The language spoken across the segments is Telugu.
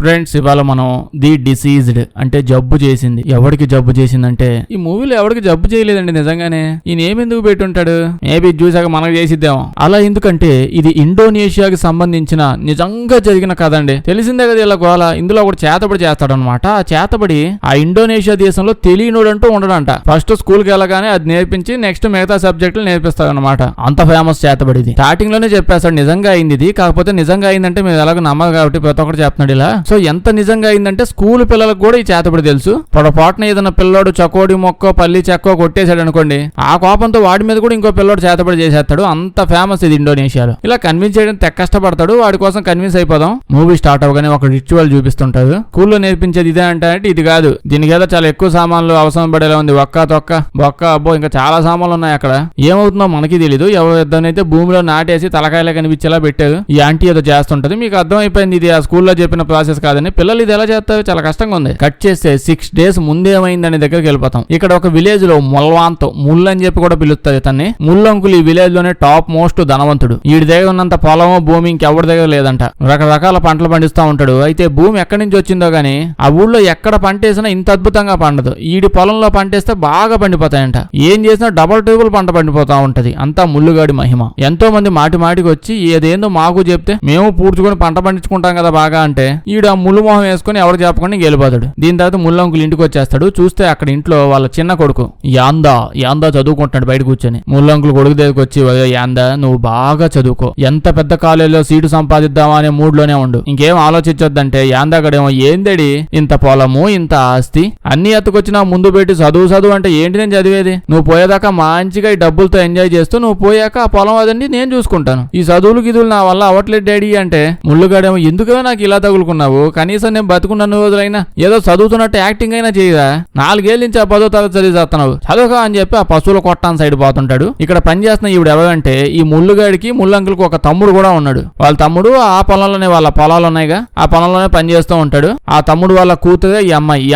ఫ్రెండ్స్, ఇవాళ మనం ది డిసీజ్డ్ అంటే జబ్బు చేసింది. ఎవరికి జబ్బు చేసిందంటే ఈ మూవీలో ఎవరికి జబ్బు చేయలేదండి నిజంగానే. ఈయన ఏమెందుకు పెట్టుంటాడు? మేబీ చూసాక మనకు చేసిద్దాం. అలా ఎందుకంటే ఇది ఇండోనేషియాకి సంబంధించిన నిజంగా జరిగిన కథ అండి. తెలిసిందే కదా ఇలా గోల. ఇందులో ఒకటి చేతబడి చేస్తాడనమాట. ఆ చేతబడి ఆ ఇండోనేషియా దేశంలో తెలియనోడంటూ ఉండడంట. ఫస్ట్ స్కూల్ కి వెళ్ళగానే అది నేర్పించి నెక్స్ట్ మిగతా సబ్జెక్టులు నేర్పిస్తాడనమాట. అంత ఫేమస్ చేతబడిది. స్టార్టింగ్ లోనే చెప్పేస్తాడు నిజంగా అయింది ఇది. కాకపోతే నిజంగా అయిందంటే మేము ఎలాగో నమ్మదు కాబట్టి ప్రతి ఒక్కటి చెప్తున్నాడు ఇలా. సో ఎంత నిజంగా అయిందంటే స్కూల్ పిల్లలకు కూడా ఈ చేతబడి తెలుసు. పొరపాటున ఏదైనా పిల్లోడు చకోడి మొక్కో పల్లి చెక్కో కొట్టేశాడు అనుకోండి, ఆ కోపంతో వాడి మీద కూడా ఇంకో పిల్లోడు చేతబడి చేసేస్తాడు. అంత ఫేమస్ ఇది ఇండోనేషియాలో. ఇలా కన్విన్స్ చేయడం తెగ కష్టపడతాడు. వాడి కోసం కన్విన్స్ అయిపోదాం. మూవీ స్టార్ట్ అవగానే ఒక రిచువల్ చూపిస్తుంటారు. స్కూల్లో నేర్పించేది ఇదే అంటే ఇది కాదు. దీనికి ఏదో చాలా ఎక్కువ సామాన్లు అవసరం పడేలా ఉంది. ఒక్క తొక్క బొక్క అబ్బో ఇంకా చాలా సామాన్లు ఉన్నాయి అక్కడ. ఏమవుతుందో మనకి తెలీదు. ఎవరిద్దరైతే భూమిలో నాటేసి తలకాయలా కనిపించేలా పెట్టారు. ఈ ఆంటీ ఏదో చేస్తుంటది. మీకు అర్థం అయిపోయింది ఇది ఆ స్కూల్లో చెప్పిన ప్రాసెస్ కాదని. పిల్లలు ఇది ఎలా చేస్తారు? చాలా కష్టంగా ఉంది. కట్ చేస్తే 6 days ముందేమైందని దగ్గరికి వెళ్ళిపోతాం. ఇక్కడ ఒక విలేజ్ లో మొల్వాంతో ముల్ అని చెప్పి కూడా పిలుస్తారు ఇతన్ని. ముల్లంకులు ఈ విలేజ్ లోనే టాప్ మోస్ట్ ధనవంతుడు. వీడి దగ్గర ఉన్నంత పొలమో భూమి ఇంకెవరి దగ్గర లేదంట. రకరకాల పంటలు పండిస్తూ ఉంటాడు. అయితే భూమి ఎక్కడి నుంచి వచ్చిందో గానీ ఆ ఊళ్ళో ఎక్కడ పంట వేసినా ఇంత అద్భుతంగా పండదు. ఈడి పొలంలో పంటేస్తే బాగా పండిపోతాయంట. ఏం చేసినా డబల్ ట్రిపుల్ పంట పండిపోతా ఉంటది. అంతా ముల్లుగాడి మహిమ. ఎంతో మంది మాటి మాటికి వచ్చి ఏదేందో మాకు చెప్తే మేము పూడ్చుకొని పంట పండించుకుంటాం కదా బాగా అంటే ఈడు ఆ ముళ్ళు మొహం వేసుకుని ఎవరు చెప్పకుండా గెలిపోతాడు. దీని తర్వాత ముల్లంకులు ఇంటికి వచ్చేస్తాడు. చూస్తే అక్కడ ఇంట్లో వాళ్ళ చిన్న కొడుకు యాందా చదువుకుంటాడు బయట కూర్చొని. ముల్లంకులు కొడుకు దగ్గరికి వచ్చి యాందా నువ్వు బాగా చదువుకో, ఎంత పెద్ద కాలేజీలో సీటు సంపాదిద్దామా అనే మూడ్ లోనే ఉండు, ఇంకేం ఆలోచించొద్దంటే యాందాగడేమో ఏందడి ఇంత పొలము ఇంత ఆస్తి అన్ని ఎత్తుకొచ్చినా ముందు పెట్టి చదువు అంటే ఏంటి నేను చదివేది? నువ్వు పోయేదాకా మంచిగా ఈ డబ్బులతో ఎంజాయ్ చేస్తూ నువ్వు పోయాక ఆ పొలం అదండి నేను చూసుకుంటాను. ఈ చదువులు గిదువులు నా వల్ల అవ్వట్లేదు డాడీ అంటే ముల్లుగాడేమో ఎందుకో నాకు ఇలా తగులుకున్నావు, కనీసం నేను బతుకున్న రోజులైనా ఏదో చదువుతున్నట్టు యాక్టింగ్ అయినా చేయదా? 4 ఏళ్ళ నుంచి ఆ 10వ తరగతి చదివేస్తున్నావు చదువుగా అని చెప్పి ఆ పశువుల కొట్టాన్ సైడ్ పోతుంటాడు. ఇక్కడ పనిచేస్తున్న ఈవిడ ఎవరంటే ఈ ముల్లుగాడికి ముల్లంకులకు ఒక తమ్ముడు కూడా ఉన్నాడు. వాళ్ళ తమ్ముడు ఆ పొలంలోనే వాళ్ళ పొలాలు ఉన్నాయిగా ఆ పొలంలోనే పనిచేస్తూ ఉంటాడు. ఆ తమ్ముడు వాళ్ళ కూతురే ఈ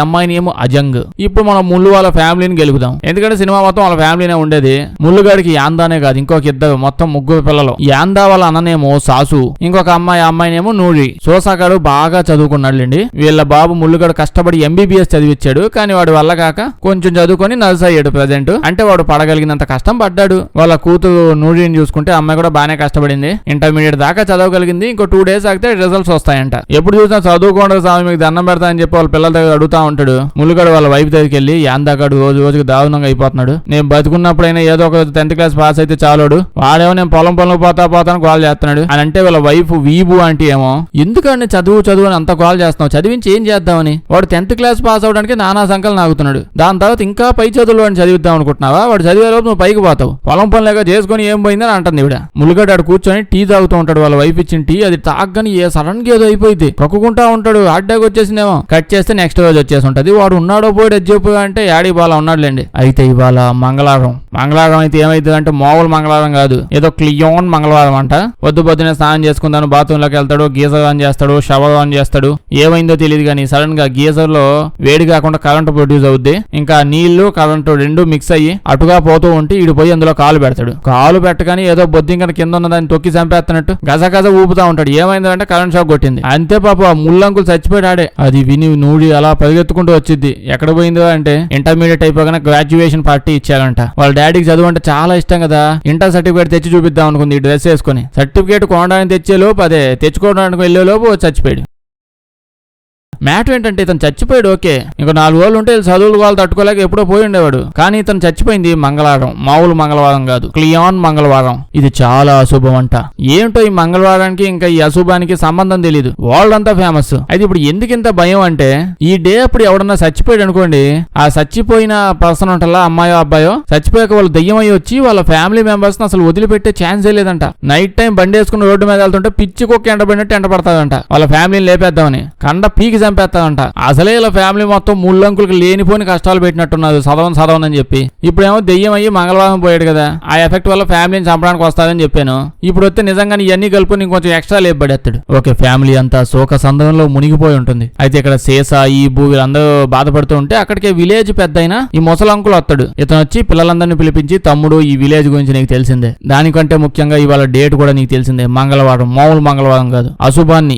అమ్మాయిని ఏమో అజంగ్. ఇప్పుడు మనం ముల్లు వాళ్ళ ఫ్యామిలీని గెలుపుదాం. ఎందుకంటే సినిమా మొత్తం వాళ్ళ ఫ్యామిలీనే ఉండేది. ముల్లుగాడికి యాందానే కాదు ఇంకొక ఇద్దరు మొత్తం 3 పిల్లలు. యాందా వాళ్ళ అన్ననేమో సాసు, ఇంకొక అమ్మాయినేమో నూరి. సోసాగాడు బాగా చదువుకున్నాడులేండి. వీళ్ళ బాబు ముల్లుగాడు కష్టపడి MBBS చదివించాడు. కానీ వాడు వల్ల కాక కొంచెం చదువుకొని నర్స్ అయ్యాడు ప్రెజెంట్. అంటే వాడు పడగలిగినంత కష్టం పడ్డాడు. వాళ్ళ కూతురు నూరిని చూసుకుంటే అమ్మాయి కూడా బాగానే కష్టపడింది. ఇంటర్మీడియట్ దాకా చదవగలిగింది. ఇంకో 2 days ఆగితే రిజల్ట్స్ వస్తాయంట. ఎప్పుడు చూసినా చదువుకోండి స్వామి మీకు దండం పెడతా అని చెప్పి వాళ్ళ పిల్లల దగ్గర అడుగుతా ఉంటాడు. ముల్లుగాడు వాళ్ళ వైఫ్ దగ్గరికి వెళ్ళి యాందాగాడు రోజుకి దారుణంగా అయిపోతున్నాడు. నేను బతుకున్నప్పుడైనా ఏదో ఒక 10th class పాస్ అయితే చాలోడు, వాడేమో నేను పొలం పోతాను గోల్ చేస్తున్నాడు అని అంటే వాళ్ళ వైఫ్ వీబు అంటే ఏమో ఎందుకంటే చదువు అని అంత గోల్ చేస్తున్నావు, చదివించి ఏం చేద్దామని. వాడు 10th class పాస్ అవడానికి నానా సంకలు నాగుతున్నాడు. దాని తర్వాత ఇంకా పై చదువులు అని చదివిద్దాం అనుకుంటున్నావా? వాడు చదివేలోపు నువ్వు పైకి పోతావు. పొలం పనులేక చేసుకుని ఏం పోయిందని అంటుంది ఇవిడ. ముల్లుగాడు ఆడు కూర్చొని టీ తాగుతూ ఉంటాడు. వాళ్ళ వైఫ్ ఇచ్చిన టీ అది తాగని సడన్ గా ఏదో అయిపోయింది. కక్కుకుంటా ఉంటాడు. అడ్డాకి వచ్చేసిందేమో. కట్ చేస్తే నెక్స్ట్ రోజు వచ్చేసి ఉంటది. వాడు ఉన్నాడో పోయి ఎజ్జోపోయి అంటే యాడీ బాలా ఉన్నాడులేండి. అయితే ఇవాళ మంగళవారం అయితే ఏమైతుంది అంటే మామూలు మంగళవారం కాదు, ఏదో క్లియోన్ మంగళవారం అంట. పొద్దునే స్నానం చేసుకుందాను బాత్రూమ్ లోకి వెళ్తాడు. గీజర్ ఆన్ చేస్తాడు, షవర్ ఆన్ చేస్తాడు. ఏమైందో తెలియదు కానీ సడన్ గా గీజర్ లో వేడి కాకుండా కరెంట్ ప్రొడ్యూస్ అవుద్ది. ఇంకా నీళ్లు కరెంటు 2 మిక్స్ అయ్యి అటుగా పోతూ ఉంటే ఇటు పోయి అందులో కాలు పెడతాడు. కాలు పెట్టగానే ఏదో బొద్దింక కింద ఉన్నదాన్ని తొక్కి చంపేస్తున్నట్టు గజ ఊపుతా ఉంటాడు. ఏమైందంటే కరెంట్ షాక్ కొట్టింది. అంతే పాప ముల్లంకులు చచ్చిపోయాడు ఆడే. అది విని నూడి అలా పరిగెత్తుకుంటూ వచ్చింది. ఎక్కడ పోయిందో అంటే ఇంటర్మీడియట్ అయిపోగానే గ్రాడ్యుయేషన్ పార్టీ ఇచ్చారంట. వాళ్ళ డాడీకి చదువు అంటే చాలా ఇష్టం కదా. ఇంటర్ సర్టిఫికేట్ తెచ్చి చూపిద్దాం అనుకుంది ఈ డ్రెస్ వేసుకుని. సర్టిఫికేట్ కొనడానికి తెచ్చేలోపు అదే తెచ్చుకోవడానికి వెళ్ళేలోపు చచ్చిపోయాడు. మ్యాటర్ ఏంటంటే ఇతను చచ్చిపోయాడు ఓకే, ఇంకా 4 రోజులు ఉంటే చదువులు వాళ్ళు తట్టుకోలేక ఎప్పుడో పోయి ఉండేవాడు. కానీ ఇతను చచ్చిపోయింది మంగళవారం, మామూలు మంగళవారం కాదు, క్లియాన్ మంగళవారం. ఇది చాలా అశుభం అంట. ఏంటో ఈ మంగళవారానికి ఇంకా ఈ అశుభానికి సంబంధం తెలియదు. వాళ్ళంతా ఫేమస్. అయితే ఇప్పుడు ఎందుకు ఇంత భయం అంటే ఈ డే అప్పుడు ఎవడన్నా చచ్చిపోయాడు అనుకోండి, ఆ చచ్చిపోయిన పర్సన్ ఉంటల్లా అమ్మాయో అబ్బాయో చచ్చిపోయాక వాళ్ళు దయ్యమై వచ్చి వాళ్ళ ఫ్యామిలీ మెంబర్స్ అసలు వదిలిపెట్టే ఛాన్సే లేదంట. నైట్ టైం బండి వేసుకుని రోడ్డు మీద వెళ్తుంటే పిచ్చి కుక్క ఎండబడినట్టు ఎండపడతాదంట. వాళ్ళ ఫ్యామిలీని లేపేద్దామని కండ పీకి చంపేస్తామంట. అసలే ఇలా ఫ్యామిలీ మొత్తం ముళ్ళంకులకి లేనిపోని కష్టాలు పెట్టినట్టున్నారు చదవని చెప్పి. ఇప్పుడేమో దెయ్యం అయ్యి మంగళవారం పోయాడు కదా, ఆ ఎఫెక్ట్ వల్ల ఫ్యామిలీని చంపడానికి వస్తాదని చెప్పాను. ఇప్పుడు వస్తే నిజంగా ఇవన్నీ కలుపుని ఇంకొంచెం ఎక్స్ట్రా లేపబడేస్తాడు. ఓకే, ఫ్యామిలీ అంతా శోక సందర్భంలో మునిగిపోయి ఉంటుంది. అయితే ఇక్కడ శేష ఈ వీళ్ళందరూ బాధపడుతూ ఉంటే అక్కడికే విలేజ్ పెద్ద అయినా ఈ ముసలంకులు వస్తాడు. ఇతను వచ్చి పిల్లలందరినీ పిలిపించి, తమ్ముడు ఈ విలేజ్ గురించి నీకు తెలిసిందే, దానికంటే ముఖ్యంగా ఇవాళ డేట్ కూడా నీకు తెలిసిందే, మంగళవారం, మామూలు మంగళవారం కాదు,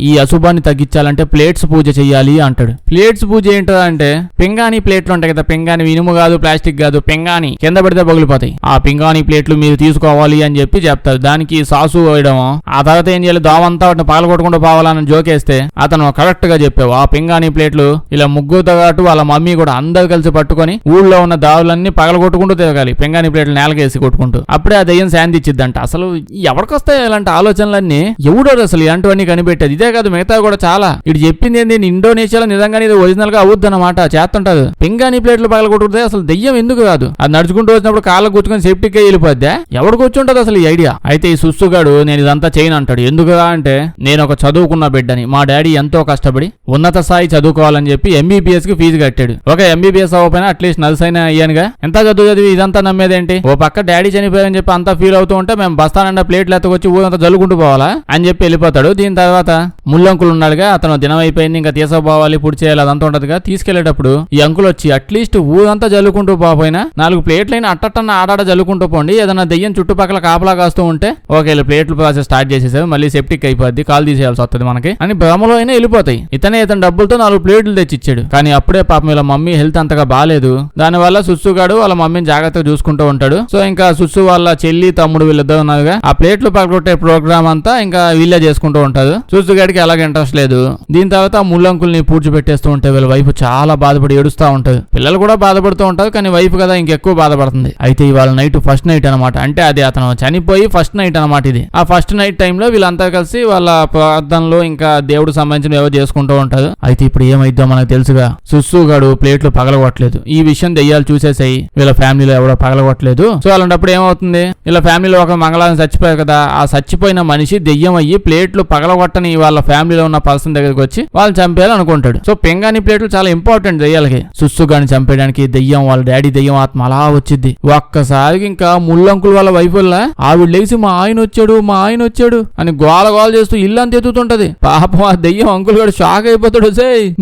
ఈ అశుభాన్ని తగ్గించాలంటే ప్లేట్స్ పూజ చెయ్యాలి అంటాడు. ప్లేట్స్ పూజ ఏంటో అంటే పింగాణి ప్లేట్లు ఉంటాయి కదా, పింగాణి ఇనుము కాదు, ప్లాస్టిక్ కాదు, పింగాణి కింద పెడితే పగిలిపోతాయి, ఆ పింగాణి ప్లేట్లు మీరు తీసుకోవాలి అని చెప్పి చెప్తారు. దానికి సాసు వేయడం, ఆ తర్వాత ఏం చేయాలి, దోమంతా వాటిని పగలగొట్టుకుంటూ పోవాలని జోకేస్తే అతను కరెక్ట్ గా చెప్పావు. ఆ పింగాణి ప్లేట్లు ఇలా ముగ్గురుతో పాటు వాళ్ళ మమ్మీ కూడా అందరు కలిసి పట్టుకొని ఊళ్ళో ఉన్న దావులన్నీ పగలగొట్టుకుంటూ తిరగాలి, పింగాణి ప్లేట్లు నేలకేసి కొట్టుకుంటూ. అప్పుడే ఆ దయ్యం శాంతి ఇచ్చిద్దంట. అసలు ఎవరికొస్తాయి ఇలాంటి ఆలోచనలన్నీ? ఎవడో అసలు ఇలాంటివన్నీ కనిపెట్టేది. ఇదే కాదు, మిగతా కూడా చాలా. ఇటు చెప్పింది ఏంటి, ఇండోనేషియాలో నిజంగానే ఇది ఒరిజినల్ గా అవుద్దన్నమాట, చేస్తుంటది. పింగాణి ప్లేట్లు పగలగొట్టుకుంటే అసలు దెయ్యం ఎందుకు కాదు, అది నడుచుకుంటూ వచ్చినప్పుడు కాళ్ళకు కూర్చుకొని సేఫ్టీగా వెళ్ళిపోద్దా? ఎవరికి వచ్చి ఉంటది అసలు ఈ ఐడియా? అయితే ఈ సుస్సుగాడు నేను ఇదంతా చేయను అంటాడు. ఎందుకుగా అంటే నేను ఒక చదువుకున్న బిడ్డని, మా డాడీ ఎంతో కష్టపడి ఉన్నత స్థాయి చదువుకోవాలని చెప్పి ఎంబీబీఎస్ కి ఫీజు కట్టాడు. ఒక ఎంబీబీఎస్ అవ్వకపోయినా అట్లీస్ట్ నర్స్ అయినా అయ్యానుగా. ఎంత చదివి ఇదంతా నమ్మేదేంటి? ఓ పక్క డాడీ చనిపోయారని చెప్పి అంతా ఫీల్ అవుతూ ఉంటే మేము బస్తానండా ప్లేట్లు ఎత్తకొచ్చి ఊరంతా జల్లుకుంటూ పోవాలా అని చెప్పి వెళ్ళిపోతాడు. దీని తర్వాత ముల్లంకులు ఉన్నాడుగా, అతను దినం అయిపోయింది, ఇంకా తీసుకుపోవాలి, పుడి చేయాలి, అదంతా ఉంటదిగా. తీసుకెళ్లేటప్పుడు ఈ అంకుల్ వచ్చి అట్లీస్ట్ ఊరంతా జల్లుకుంటూ పోయినా 4 ప్లేట్లైనా అట్టన్న ఆడాడ జల్లుకుంటూ పోండి, ఏదైనా దెయ్యం చుట్టుపక్కల కాపలా కాస్తూ ఉంటే ఓకే ప్లేట్లు ప్రాసెస్ స్టార్ట్ చేసేసారు, మళ్ళీ సెప్టిక్ అయిపోద్ది, కాల్ తీసేయాల్సి వస్తుంది మనకి అని భ్రమలో అయినా వెళ్ళిపోతాయి. ఇతను డబ్బులతో 4 ప్లేట్లు తెచ్చిచ్చాడు. కానీ అప్పుడే పాపం వీళ్ళ మమ్మీ హెల్త్ అంతగా బాగాలేదు. దానివల్ల సుస్సుగాడు వాళ్ళ మమ్మీని జాగ్రత్తగా చూసుకుంటూ ఉంటాడు. సో ఇంకా సుస్సు వాళ్ళ చెల్లి తమ్ముడు వీళ్ళిద్దరు ఉన్నారుగా, ఆ ప్లేట్లు పగలగొట్టే ప్రోగ్రామ్ అంతా ఇంకా వీళ్ళే చేసుకుంటూ ఉంటారు. సుస్సుగాడికి అలాగే ఇంట్రెస్ట్ లేదు. దీని తర్వాత ముల్లంకుల్ని పూడ్చి పెట్టేస్తూ ఉంటే వీళ్ళ వైఫ్ చాలా బాధపడి ఏడుస్తూ ఉంటారు. పిల్లలు కూడా బాధపడుతూ ఉంటారు, కానీ వైఫ్ కదా ఇంకెక్కువ బాధపడుతుంది. అయితే ఇవాళ నైట్ ఫస్ట్ నైట్ అనమాట, అంటే అది అతను చనిపోయి ఫస్ట్ నైట్ అనమాట ఇది. ఆ ఫస్ట్ నైట్ టైంలో వీళ్ళంతా కలిసి వాళ్ళ ప్రార్థనలో ఇంకా దేవుడు సంబంధించిన ఏవో చేసుకుంటూ ఉంటారు. అయితే ఇప్పుడు ఏమైద్దో మనకు తెలుసుగా, సుస్సుగాడు ప్లేట్లు పగలగొట్టలేదు. ఈ విషయం దెయ్యాలు చూసేసాయి, వీళ్ళ ఫ్యామిలీలో ఎవడో పగలగొట్టలేదు. సో అలాంటప్పుడు ఏమవుతుంది, వీళ్ళ ఫ్యామిలీలో ఒక మంగళవారం చచ్చిపోయారు కదా, ఆ చచ్చిపోయిన మనిషి దెయ్యం అయ్యి ప్లేట్లు పగలగొట్టని వాళ్ళ ఫ్యామిలీలో ఉన్న పర్సన్ దగ్గరికి వచ్చి వాళ్ళు చంపేయాలని అనుకుంటాడు. సో పింగాణి ప్లేట్లు చాలా ఇంపార్టెంట్ దెయ్యాలకి. సుస్సుగాడిని చంపేయడానికి దెయ్యం వాళ్ళ డాడీ దెయ్యం ఆత్మ అలా వచ్చింది. ఒక్కసారికి ఇంకా ముల్లంకుల్ వాళ్ళ వైఫ్ వల్ల ఆవిడ లేచి మా ఆయన వచ్చాడు అని గోల చేస్తూ ఇల్లంతా ఎత్తుతుంటది. పాపం ఆ దెయ్యం అంకుల్ గారు షాక్ అయిపోతాడు.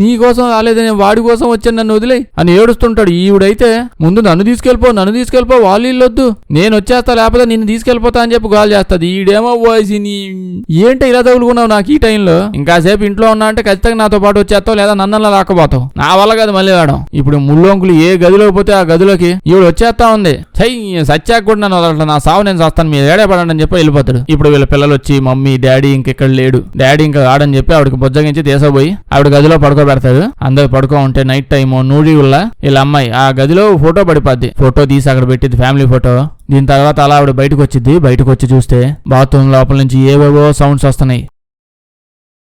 నీ కోసం రాలేదు, నేను వాడి కోసం వచ్చాను, నన్ను వదిలే అని ఏడుస్తుంటాడు. ఈవిడైతే ముందు నన్ను తీసుకెళ్ళిపో వాళ్ళు ఇల్లొద్దు, నేను వచ్చేస్తా, లేకపోతే నిన్ను తీసుకెళ్ళిపోతా అని చెప్పి గోల చేస్తుంది. ఈడేమో వాయిస్ ఏంటి ఇలా తగులుకున్నావు నాకు ఈ టైంలో, ఇంకాసేపు ఇంట్లో ఉన్నా అంటే ఖచ్చితంగా నాతో పాటు వచ్చేస్తావు, లేదా నన్నలా రాకపోతావు, నా వల్ల కాదు మళ్ళీ రావడం. ఇప్పుడు ముల్లంకులు ఏ గదిలో పోతే ఆ గదిలోకి ఈవిడ వచ్చేస్తా ఉంది. సచ్చాక కూడా నన్ను వదలట, నా సావు నేను చేస్తాను, మీరు ఏడే పడండి అని చెప్పి వెళ్ళిపోతాడు. ఇప్పుడు వీళ్ళ పిల్లలు వచ్చి మమ్మీ డాడీ ఇంకెక్కడ లేడు, డాడీ ఇంకా రాడని చెప్పి ఆవిడకి బొజ్జగించి తీసపోయి ఆవిడ గదిలో పడుకోబెడతాడు. అందరు పడుకో ఉంటే నైట్ టైమ్ నూడి వల్ల వీళ్ళ అమ్మాయి ఆ గదిలో ఫోటో పడిపోద్ది. ఫోటో తీసి అక్కడ పెట్టింది, ఫ్యామిలీ ఫోటో. దీని తర్వాత అలా ఆవిడ బయటకు వచ్చింది. బయటకు వచ్చి చూస్తే బాత్రూమ్ లోపల నుంచి ఏవేవో సౌండ్స్ వస్తున్నాయి.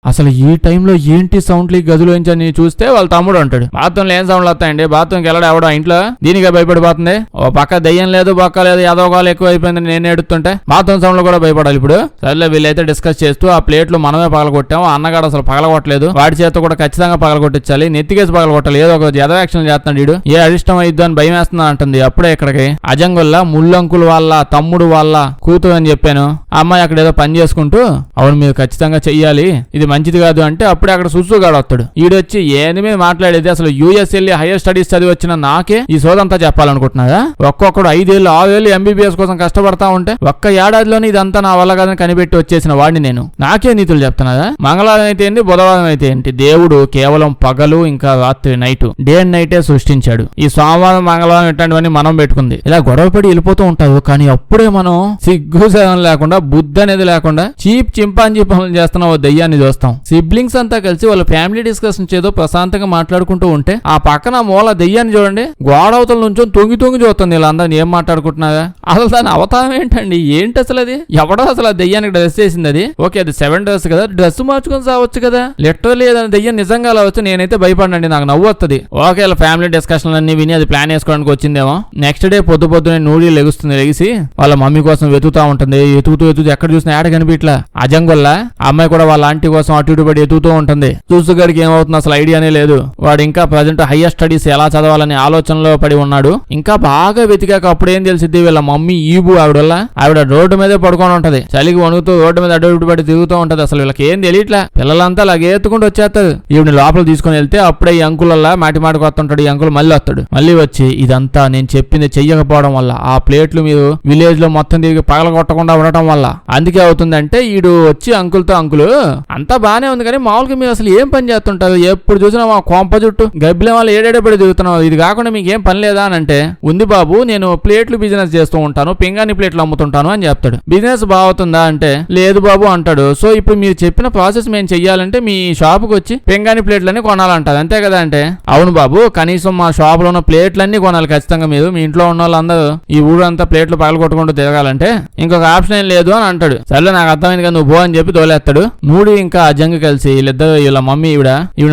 అసలు ఈ టైంలో ఏంటి సౌండ్లు ఈ గదిలోంచి అని చూస్తే వాళ్ళ తమ్ముడు అంటాడు, బాత్రూంలో ఏం సౌండ్లు వస్తాయండి, బాత్రూమ్కి వెళ్ళడం ఎవడో ఇంట్లో, దీనిగా భయపడిపోతుంది, ఓ పక్క దయ్యం లేదు బొక్క లేదు, యాదవకాలు ఎక్కువ అయిపోయింది నేను ఏడుతుంటే బాత్రూమ్ సౌండ్లు కూడా భయపడాలి. ఇప్పుడు సరేలే వీళ్ళైతే డిస్కస్ చేస్తూ ఆ ప్లేట్లు మనమే పగలగొట్టాము, అన్నగాడు అసలు పగలగొట్టలేదు, వాడి చేత కూడా ఖచ్చితంగా పగలగొట్టించాలి, నెత్తికేసి పగలగొట్టాలి, ఏదో ఒక ఎదో యాక్షన్ చేస్తున్నాడు వీడు, ఏ అరిష్టం అయిద్దు అని భయం వేస్తున్నా అంటుంది. అప్పుడే ఇక్కడికి అజంగుల్లా ముల్లంకులు వాళ్ళ తమ్ముడు వాళ్ళ కూతురు అని చెప్పాను, ఆ అమ్మాయి అక్కడ ఏదో పని చేసుకుంటూ అవును మీరు ఖచ్చితంగా చెయ్యాలి, ఇది మంచిది కాదు అంటే అప్పుడే అక్కడ సుస్సుగాడు వస్తాడు. ఈడొచ్చి ఏది మీద మాట్లాడేది, అసలు యూఎస్ వెళ్ళి హైయర్ స్టడీస్ చదివి వచ్చిన నాకే ఈ సోదంతా చెప్పాలనుకుంటున్నారా, ఒక్కొక్కడు 5 ఏళ్ళు 6 ఏళ్ళు ఎంబీబీఎస్ కోసం కష్టపడతా ఉంటే ఒక్క ఏడాదిలోనే ఇదంతా నా వల్ల కాదని కనిపెట్టి వచ్చేసిన వాడిని నేను, నాకే నీతులు చెప్తున్నారా, మంగళవారం అయితే ఏంటి బుధవారం అయితే ఏంటి, దేవుడు కేవలం పగలు ఇంకా రాత్రి నైట్ డే అండ్ నైటే సృష్టించాడు, ఈ సోమవారం మంగళవారం ఇట్లాంటివన్నీ మనం పెట్టుకుంది, ఇలా గొడవపడి వెళ్ళిపోతూ ఉంటారు. కానీ అప్పుడే మనం సిగ్గు సేవం లేకుండా బుద్ధి అనేది లేకుండా చీప్ చింపాంజీ పనులు చేస్తున్న ఓ దయ్యాన్ని చూస్తాం. సిబ్లింగ్స్ అంతా కలిసి వాళ్ళ ఫ్యామిలీ డిస్కషన్ ఏదో ప్రశాంతంగా మాట్లాడుకుంటూ ఉంటే ఆ పక్కన మూల దెయ్యాన్ని చూడండి, గోడవతల నుంచి తొంగి చూస్తుంది, వీళ్ళందరినీ ఏం మాట్లాడుకుంటున్నారా, అసలు దాని అవతారం ఏంటండి, ఏంటి అసలు అది, ఎవడో అసలు ఆ దెయ్యానికి డ్రెస్ చేసింది, అది ఓకే అది 7 డ్రెస్ కదా, డ్రెస్ మార్చుకొని సావచ్చు కదా, లిటరల్లీ ఏదైనా దెయ్యం నిజంగా అలా వస్తే నేనైతే భయపడండి, నాకు నవ్వు వస్తుంది. ఓకే వాళ్ళ ఫ్యామిలీ డిస్కషన్ అన్ని విని అది ప్లాన్ వేసుకోవడానికి వచ్చిందేమో. నెక్స్ట్ డే పొద్దునే నూడి లెగిసి వాళ్ళ మమ్మీ కోసం వెతుకుతా ఉంటుంది, వెతుకుతూ ఎక్కడ చూసినా ఏడ కనిపించట్లా. అజంగొల్లా అమ్మాయి కూడా వాళ్ళ ఆంటీ కోసం అటు ఇటు పడి ఎతుకుతూ ఉంటుంది. చూసుగాడికి ఏమవుతుంది అసలు ఐడియానే లేదు. వాడు ఇంకా ప్రజెంట్ హైయర్ స్టడీస్ ఎలా చదవాలని ఆలోచనలో పడి ఉన్నాడు. ఇంకా బాగా వెతికాక అప్పుడేం తెలిసిద్ది, వీళ్ళ మమ్మీ ఈబు ఆవిడ రోడ్డు మీదే పడుకొని ఉంటది. చలికి వణుకుతూ రోడ్డు మీద అటు ఇటు పడి తిరుగుతూ ఉంటది. అసలు వీళ్ళకి ఏం తెలియట్లా. పిల్లలంతా లగేత్తుకుంటూ వచ్చేస్తారు. ఈవిని లోపల తీసుకుని వెళ్తే అప్పుడే ఈ అంకులల్లా మాటి వస్తుంటాడు. ఈ అంకుల్ మళ్ళీ వస్తాడు. మళ్ళీ వచ్చి ఇదంతా నేను చెప్పింది చెయ్యకపోవడం వల్ల, ఆ ప్లేట్లు మీరు విలేజ్ లో మొత్తం తిరిగి పగలగొట్టకుండా ఉండటం వల్ల అందుకే అవుతుందంటే ఈడు వచ్చి అంకుల్తో, అంకులు అంతా బానే ఉంది కానీ మామూలుగా మీరు అసలు ఏం పని చేస్తుంటారు, ఎప్పుడు చూసినా మా కొంప చుట్టూ గబ్బిల వాళ్ళు ఏడేడబడి తిరుగుతున్నావు, ఇది కాకుండా మీకు ఏం పని లేదా అని అంటే, ఉంది బాబు నేను ప్లేట్లు బిజినెస్ చేస్తూ ఉంటాను, పింగాణి ప్లేట్లు అమ్ముతుంటాను అని చెప్తాడు. బిజినెస్ బాగుతుందా అంటే లేదు బాబు అంటాడు. సో ఇప్పుడు మీరు చెప్పిన ప్రాసెస్ మేము చెయ్యాలంటే మీ షాపుకి వచ్చి పింగాణి ప్లేట్లన్నీ కొనాలంటారు అంతే కదా అంటే, అవును బాబు కనీసం మా షాప్ లో ఉన్న ప్లేట్లన్నీ కొనాలి ఖచ్చితంగా, మీరు మీ ఇంట్లో ఉన్న వాళ్ళందరూ ఈ ఊరంతా ప్లేట్లు పగలగొట్టుకుంటూ తిరగాలంటే ఇంకొక ఆప్షన్ ఏం లేదు అని అంటాడు. సరే నాకు అర్థమైంది కదా నువ్వు పో అని చెప్పి తోలేస్తాడు. నూడి ఇంకా అజంగ్ కలిసి వీళ్ళిద్దరు వీళ్ళ మమ్మీ ఈవిడ